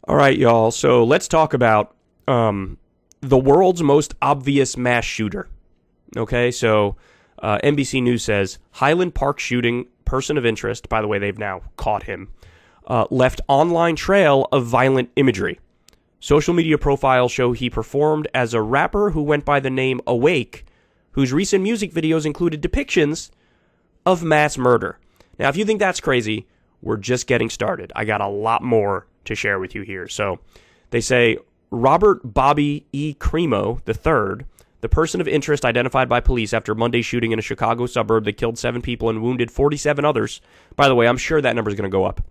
All right, y'all. So let's talk about the world's most obvious mass shooter. Okay, so NBC News says Highland Park shooting, person of interest. By the way, they've now caught him. Left online trail of violent imagery. Social media profiles show he performed as a rapper who went by the name Awake, whose recent music videos included depictions of mass murder. Now, if you think that's crazy, we're just getting started. I got a lot more to share with you here. So they say Robert Bobby E. Cremo III, the person of interest identified by police after Monday's shooting in a Chicago suburb that killed 7 people and wounded 47 others. By the way, I'm sure that number is going to go up.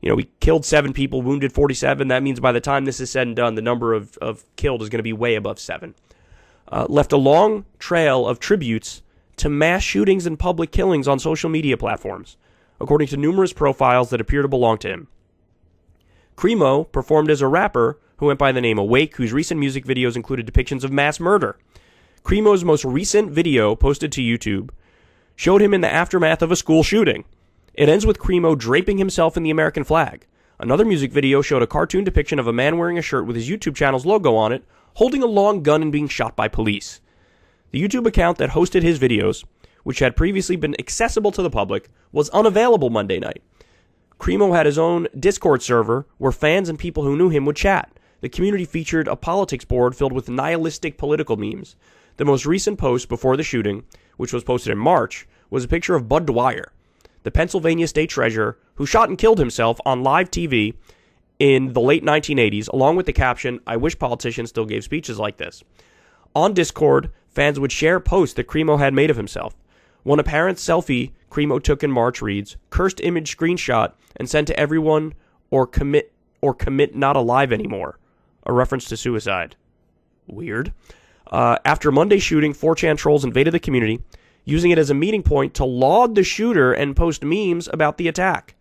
You know, we killed 7 people, wounded 47. That means by the time this is said and done, the number of killed is going to be way above 7. Left a long trail of tributes to mass shootings and public killings on social media platforms, according to numerous profiles that appear to belong to him. Cremo performed as a rapper who went by the name Awake, whose recent music videos included depictions of mass murder. Cremo's most recent video, posted to YouTube, showed him in the aftermath of a school shooting. It ends with Cremo draping himself in the American flag. Another music video showed a cartoon depiction of a man wearing a shirt with his YouTube channel's logo on it, holding a long gun and being shot by police. The YouTube account that hosted his videos, which had previously been accessible to the public, was unavailable Monday night. Cremo had his own Discord server where fans and people who knew him would chat. The community featured a politics board filled with nihilistic political memes. The most recent post before the shooting, which was posted in March, was a picture of Bud Dwyer, the Pennsylvania state treasurer who shot and killed himself on live TV in the late 1980s, along with the caption, "I wish politicians still gave speeches like this." On Discord, fans would share posts that Cremo had made of himself. One apparent selfie Cremo took in March reads, "Cursed image screenshot and sent to everyone or commit not alive anymore," a reference to suicide. Weird. After Monday's shooting, 4chan trolls invaded the community, using it as a meeting point to laud the shooter and post memes about the attack.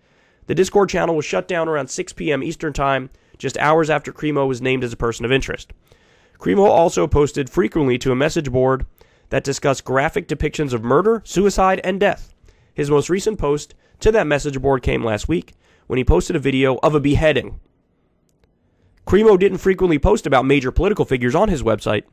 The Discord channel was shut down around 6 p.m. Eastern Time, just hours after Cremo was named as a person of interest. Cremo also posted frequently to a message board that discussed graphic depictions of murder, suicide, and death. His most recent post to that message board came last week when he posted a video of a beheading. Cremo didn't frequently post about major political figures on his websites,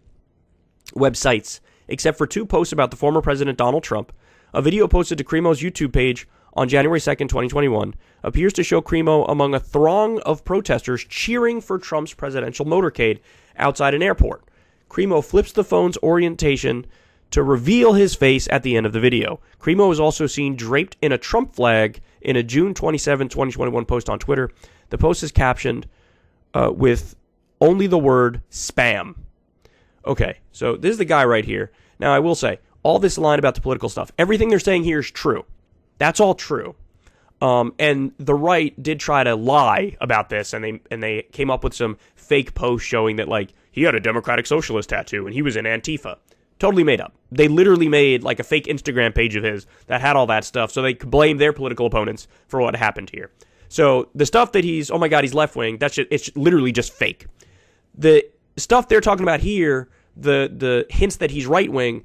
except for 2 posts about the former President Donald Trump. A video posted to Cremo's YouTube page on January 2nd, 2021, appears to show Cremo among a throng of protesters cheering for Trump's presidential motorcade outside an airport. Cremo flips the phone's orientation to reveal his face at the end of the video. Cremo is also seen draped in a Trump flag in a June 27, 2021 post on Twitter. The post is captioned with only the word spam. Okay, so this is the guy right here. Now, I will say, all this line about the political stuff, everything they're saying here is true. That's all true. And the right did try to lie about this, and they came up with some fake posts showing that, like, he had a Democratic Socialist tattoo and he was in Antifa. Totally made up. They literally made like a fake Instagram page of his that had all that stuff so they could blame their political opponents for what happened here. So the stuff that he's, oh my God, he's left-wing, it's literally just fake. The stuff they're talking about here, the hints that he's right-wing,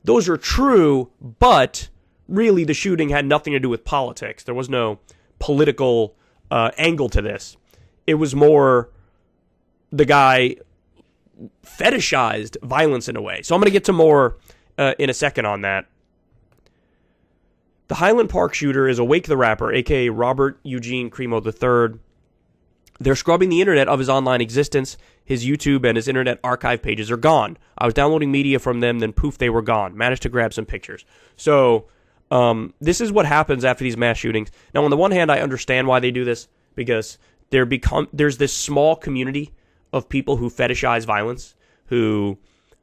those are true, but really the shooting had nothing to do with politics. There was no political angle to this. It was more the guy fetishized violence in a way. So I'm going to get to more in a second on that. The Highland Park shooter is Awake the rapper, a.k.a. Robert Eugene Cremo III. They're scrubbing the internet of his online existence. His YouTube and his internet archive pages are gone. I was downloading media from them, then poof, they were gone. Managed to grab some pictures. So this is what happens after these mass shootings. Now, on the one hand, I understand why they do this, because there's this small community of people who fetishize violence, who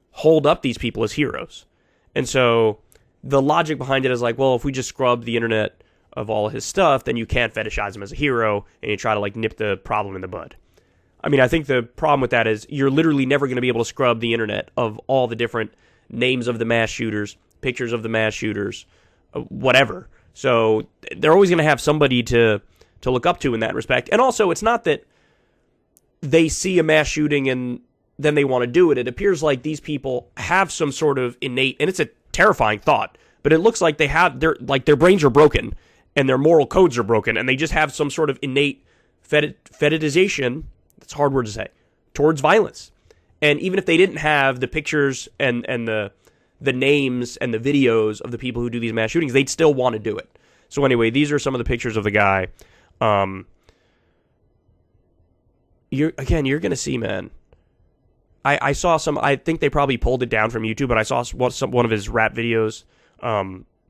hold up these people as heroes. And so the logic behind it is like, well, if we just scrub the internet of all of his stuff, then you can't fetishize him as a hero, and you try to like nip the problem in the bud. I mean, I think the problem with that is you're literally never going to be able to scrub the internet of all the different names of the mass shooters, pictures of the mass shooters, whatever. So they're always going to have somebody to look up to in that respect. And also, it's not that they see a mass shooting and then they want to do it. It appears like these people have some sort of innate, and it's a terrifying thought, but it looks like their brains are broken and their moral codes are broken, and they just have some sort of innate fetishization, that's a hard word to say, towards violence. And even if they didn't have the pictures and the names and the videos of the people who do these mass shootings, they'd still want to do it. So anyway, these are some of the pictures of the guy. You're going to see, man. I saw some, I think they probably pulled it down from YouTube, but I saw one of his rap videos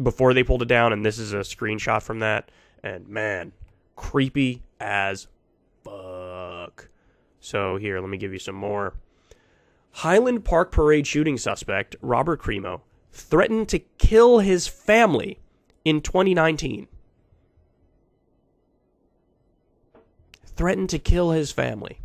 before they pulled it down, and this is a screenshot from that. And man, creepy as fuck. So here, let me give you some more. Highland Park Parade shooting suspect, Robert Crimo, threatened to kill his family in 2019. Threatened to kill his family.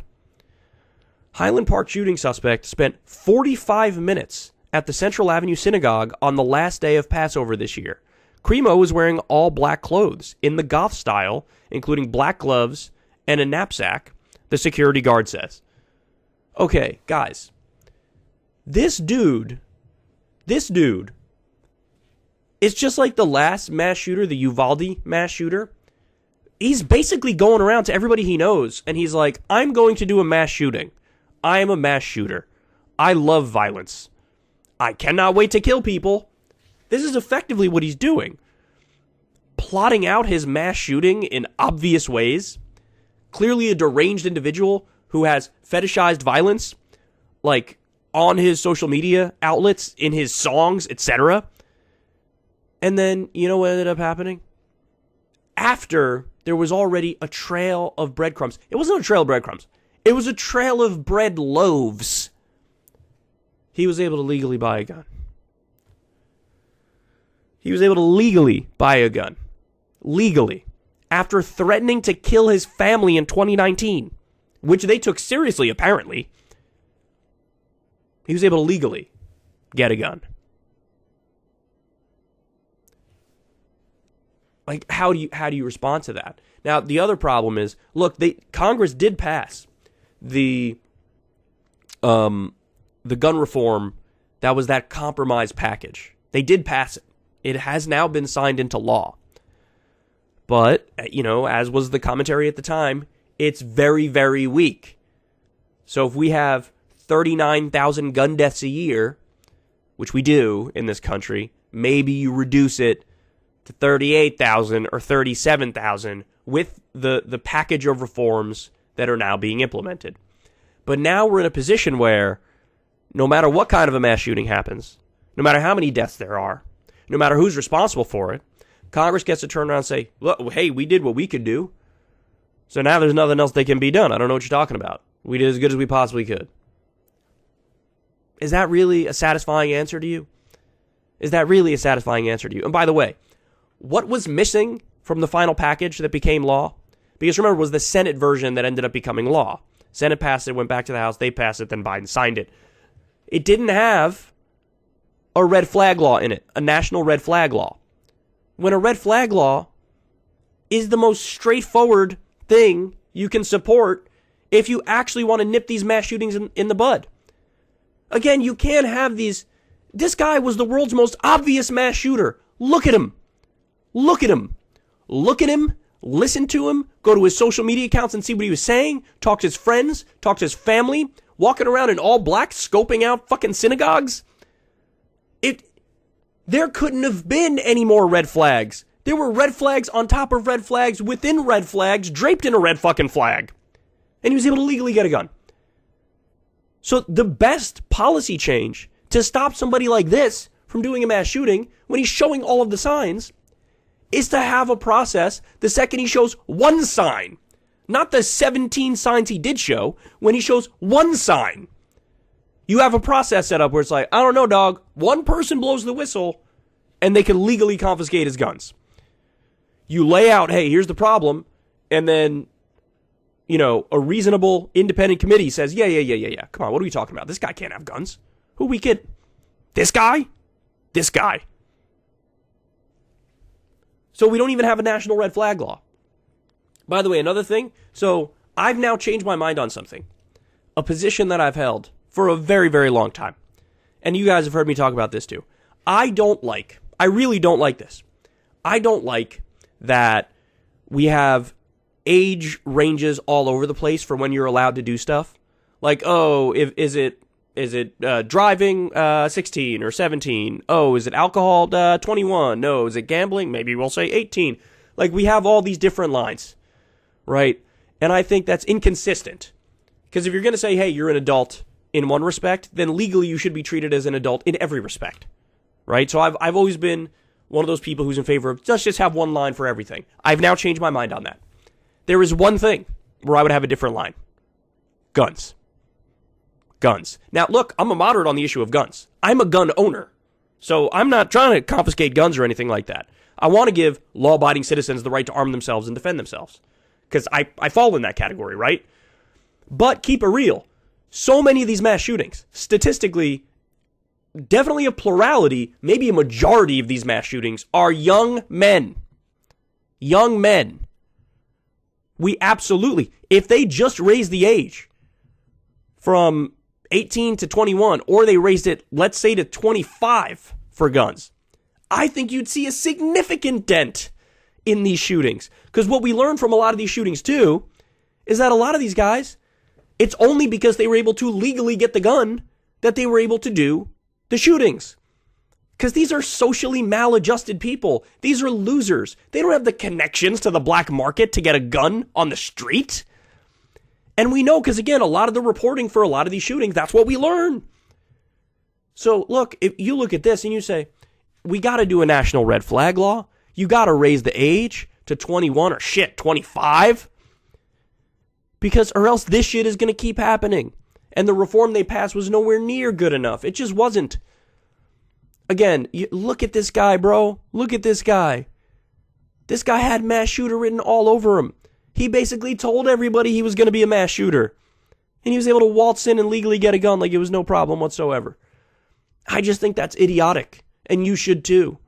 Highland Park shooting suspect spent 45 minutes at the Central Avenue Synagogue on the last day of Passover this year. Crimo was wearing all black clothes in the goth style, including black gloves and a knapsack, the security guard says. Okay, guys. This dude is just like the last mass shooter, the Uvalde mass shooter. He's basically going around to everybody he knows, and he's like, I'm going to do a mass shooting. I am a mass shooter. I love violence. I cannot wait to kill people. This is effectively what he's doing. Plotting out his mass shooting in obvious ways. Clearly a deranged individual who has fetishized violence, like on his social media outlets, in his songs, etc. And then, you know what ended up happening? After there was already a trail of breadcrumbs. It wasn't a trail of breadcrumbs. It was a trail of bread loaves. He was able to legally buy a gun. He was able to legally buy a gun. Legally. After threatening to kill his family in 2019. Which they took seriously, apparently. He was able to legally get a gun. Like, how do you respond to that? Now, the other problem is, look, Congress did pass the gun reform that was that compromise package. They did pass it. It has now been signed into law. But, you know, as was the commentary at the time, it's very, very weak. So if we have 39,000 gun deaths a year, which we do in this country, maybe you reduce it to 38,000 or 37,000 with the package of reforms that are now being implemented. But now we're in a position where no matter what kind of a mass shooting happens, no matter how many deaths there are, no matter who's responsible for it, Congress gets to turn around and say, look, hey, we did what we could do. So now there's nothing else that can be done. I don't know what you're talking about. We did as good as we possibly could. Is that really a satisfying answer to you? Is that really a satisfying answer to you? And by the way, what was missing from the final package that became law? Because remember, it was the Senate version that ended up becoming law. Senate passed it, went back to the House, they passed it, then Biden signed it. It didn't have a red flag law in it, a national red flag law. When a red flag law is the most straightforward thing you can support if you actually want to nip these mass shootings in the bud. Again, you can't have these. This guy was the world's most obvious mass shooter. Look at him. Look at him. Look at him. Listen to him. Go to his social media accounts and see what he was saying. Talk to his friends. Talk to his family. Walking around in all black, scoping out fucking synagogues. There couldn't have been any more red flags. There were red flags on top of red flags within red flags draped in a red fucking flag. And he was able to legally get a gun. So the best policy change to stop somebody like this from doing a mass shooting when he's showing all of the signs is to have a process the second he shows one sign. Not the 17 signs he did show, when he shows one sign. You have a process set up where it's like, I don't know, dog. One person blows the whistle and they can legally confiscate his guns. You lay out, hey, here's the problem. And then, you know, a reasonable independent committee says, yeah. Come on, what are we talking about? This guy can't have guns. Who are we kidding? This guy? This guy. So we don't even have a national red flag law. By the way, another thing. So I've now changed my mind on something. A position that I've held for a very, very long time. And you guys have heard me talk about this too. I really don't like this. I don't like that we have age ranges all over the place for when you're allowed to do stuff. Like, oh, is it driving 16 or 17? Oh, is it alcohol 21? No, is it gambling? Maybe we'll say 18. Like, we have all these different lines, right? And I think that's inconsistent. Because if you're going to say, hey, you're an adult in one respect, then legally you should be treated as an adult in every respect, right? So I've always been one of those people who's in favor of let's just have one line for everything. I've now changed my mind on that. There is one thing where I would have a different line. Guns. Guns. Now, look, I'm a moderate on the issue of guns. I'm a gun owner. So I'm not trying to confiscate guns or anything like that. I want to give law-abiding citizens the right to arm themselves and defend themselves. Because I fall in that category, right? But keep it real. So many of these mass shootings, statistically, definitely a plurality, maybe a majority of these mass shootings are young men. Young men. We absolutely, if they just raised the age from 18 to 21, or they raised it, let's say, to 25 for guns, I think you'd see a significant dent in these shootings. Because what we learned from a lot of these shootings, too, is that a lot of these guys, it's only because they were able to legally get the gun that they were able to do the shootings. Because these are socially maladjusted people. These are losers. They don't have the connections to the black market to get a gun on the street. And we know, because again, a lot of the reporting for a lot of these shootings, that's what we learn. So look, if you look at this and you say, we got to do a national red flag law. You got to raise the age to 21 or 25. Because or else this shit is going to keep happening. And the reform they passed was nowhere near good enough. It just wasn't. Again, look at this guy, bro. Look at this guy. This guy had mass shooter written all over him. He basically told everybody he was going to be a mass shooter. And he was able to waltz in and legally get a gun like it was no problem whatsoever. I just think that's idiotic. And you should too.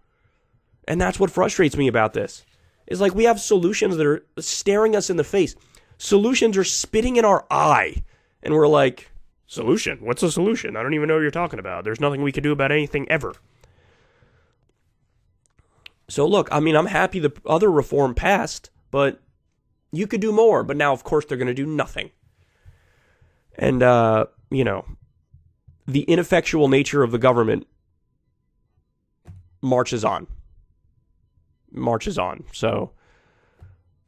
And that's what frustrates me about this. Is like we have solutions that are staring us in the face. Solutions are spitting in our eye. And we're like, solution? What's a solution? I don't even know what you're talking about. There's nothing we can do about anything ever. So look, I mean, I'm happy the other reform passed, but you could do more. But now, of course, they're going to do nothing. And, you know, the ineffectual nature of the government marches on. So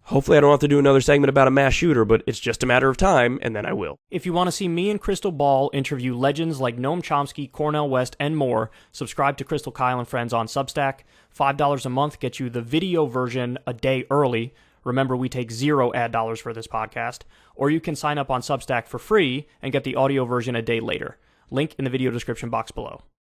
hopefully I don't have to do another segment about a mass shooter, but it's just a matter of time, and then I will. If you want to see me and Crystal Ball interview legends like Noam Chomsky, Cornel West, and more, subscribe to Crystal Kyle and Friends on Substack. $5 a month gets you the video version a day early. Remember, we take 0 ad dollars for this podcast. Or you can sign up on Substack for free and get the audio version a day later. Link in the video description box below.